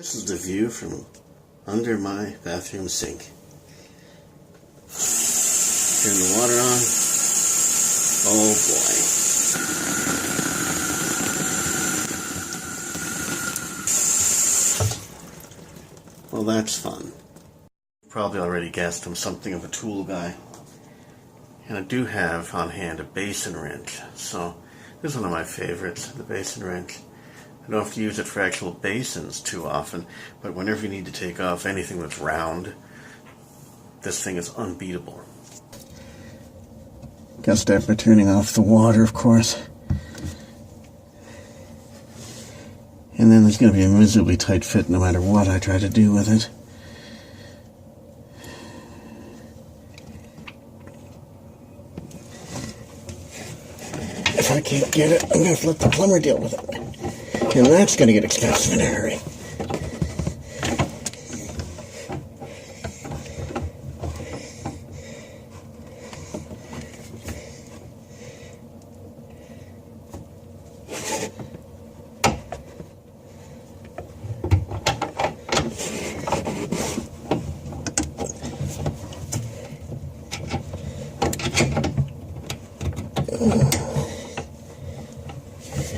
This is the view from under my bathroom sink. Turn the water on. Oh boy. Well, that's fun. Probably already guessed I'm something of a tool guy. And I do have on hand a basin wrench. So this is one of my favorites, the basin wrench. I don't have to use it for actual basins too often, but whenever you need to take off anything that's round, this thing is unbeatable. Gotta start by turning off the water, of course. And then there's gonna be a miserably tight fit no matter what I try to do with it. If I can't get it, I'm gonna have to let the plumber deal with it. And that's going to get expensive in a hurry.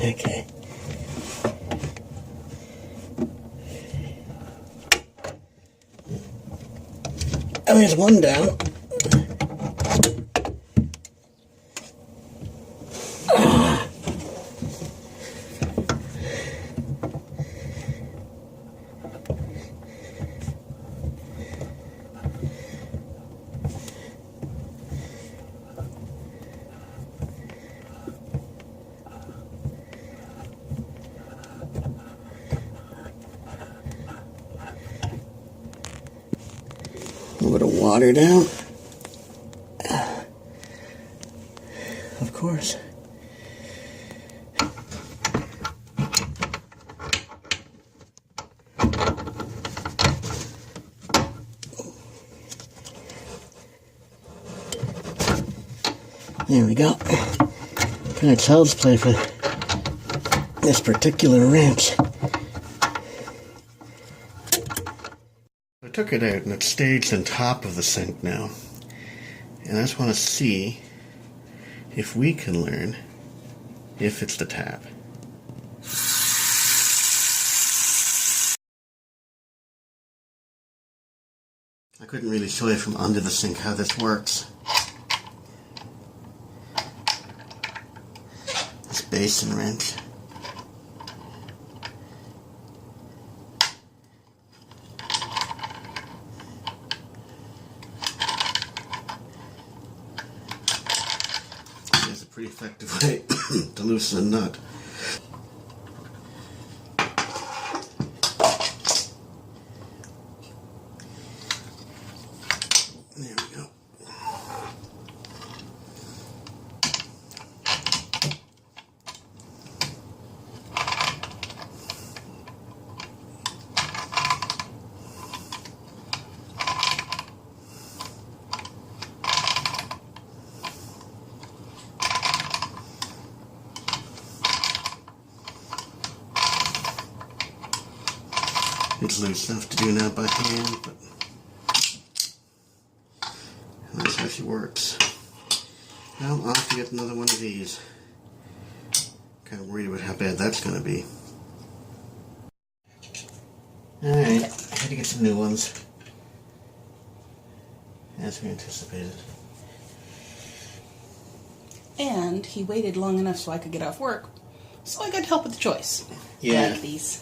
Okay. Oh, there's one down. A little bit of water down. Of course. There we go. Kind of child's play for this particular wrench. I took it out and it's staged on top of the sink now. And I just want to see if we can learn if it's the tap. I couldn't really show you from under the sink how this works. This basin wrench. It's a pretty effective way to loosen a nut. There we go. It's loose enough to do now by hand, but that's how she works. Now I'll have to get another one of these. Kind of worried about how bad that's going to be. Alright, I had to get some new ones. As we anticipated. And he waited long enough so I could get off work, so I got help with the choice. Yeah. I like these.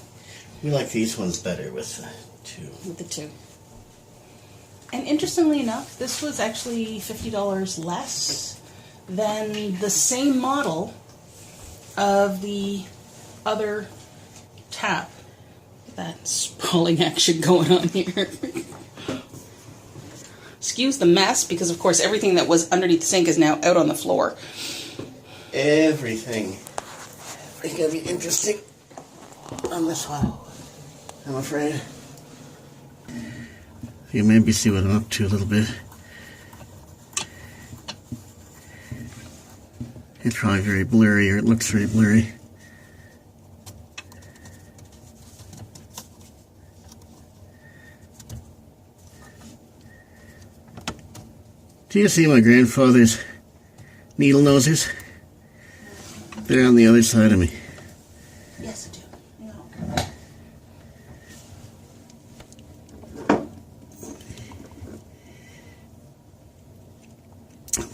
We like these ones better with the two. With the two. And interestingly enough, this was actually $50 less than the same model of the other tap. That sprawling action going on here. Excuse the mess, because of course everything that was underneath the sink is now out on the floor. Everything. It's going to be interesting on this one, I'm afraid. You maybe see what I'm up to a little bit. It's probably very blurry, or it looks very blurry. Do you see my grandfather's needle noses? They're on the other side of me. Yes, I do. Yeah.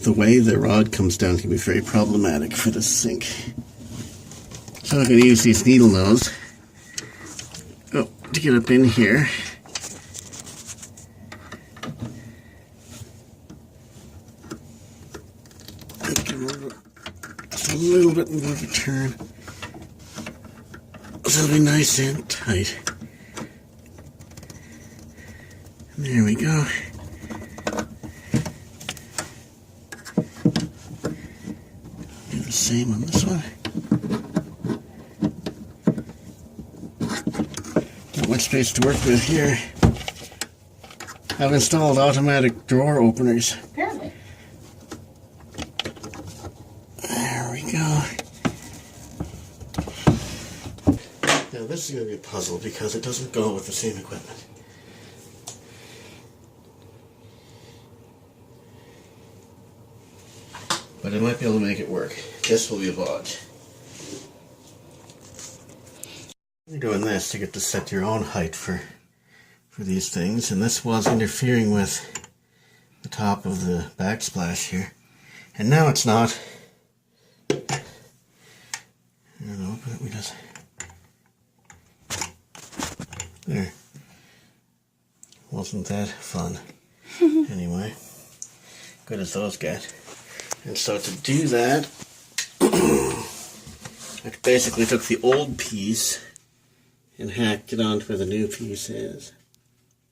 The way the rod comes down can be very problematic for the sink. So I'm going to use these needle nose to get up in here. Just a little bit more of a turn. So it'll be nice and tight. And there we go. Do the same on this one. Not much space to work with here. I've installed automatic drawer openers. Apparently. There we go. Now this is going to be a puzzle because it doesn't go with the same equipment. But I might be able to make it work. This will be a bodge. You're doing this to get to set your own height for these things, and this was interfering with the top of the backsplash here. And now it's not. I don't know, but we just... There. Wasn't that fun. Anyway, good as those get. And so to do that, I basically took the old piece and hacked it onto where the new piece is.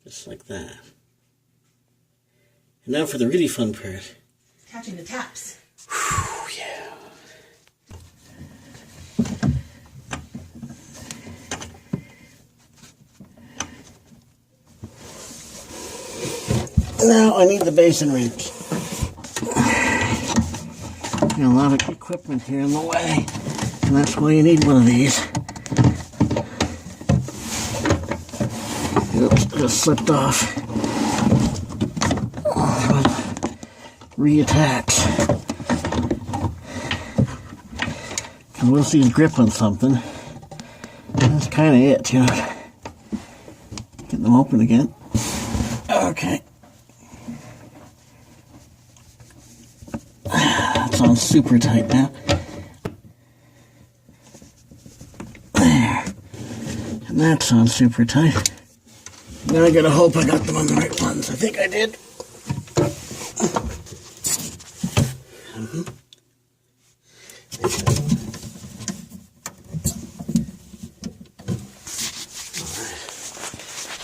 Just like that. And now for the really fun part. Catching the taps. Whew, yeah. Now I need the basin wrench. Got a lot of equipment here in the way, and that's why you need one of these. Oops, just slipped off. Reattach. And once these grip on something, that's kind of it, you know. Get them open again. Okay. That's on super tight now. There. And that's on super tight. Now I gotta hope I got them on the right ones. I think I did. Alright.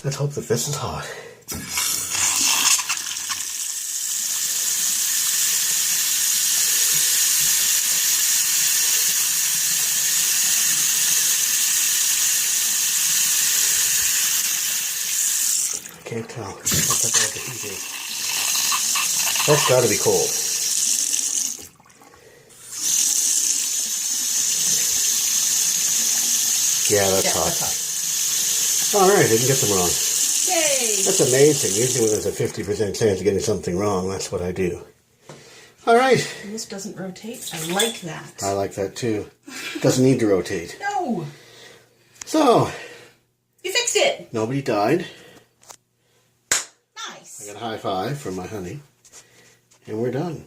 Let's hope that this is hot. Can't tell. What's that like the heat is? That's got to be cold. Yeah, that's hot. All right, didn't get them wrong. Yay! That's amazing. Usually when there's a 50% chance of getting something wrong, that's what I do. All right. And this doesn't rotate. I like that. I like that too. Doesn't need to rotate. No! So. You fixed it! Nobody died. Nice! I got a high five from my honey. And we're done.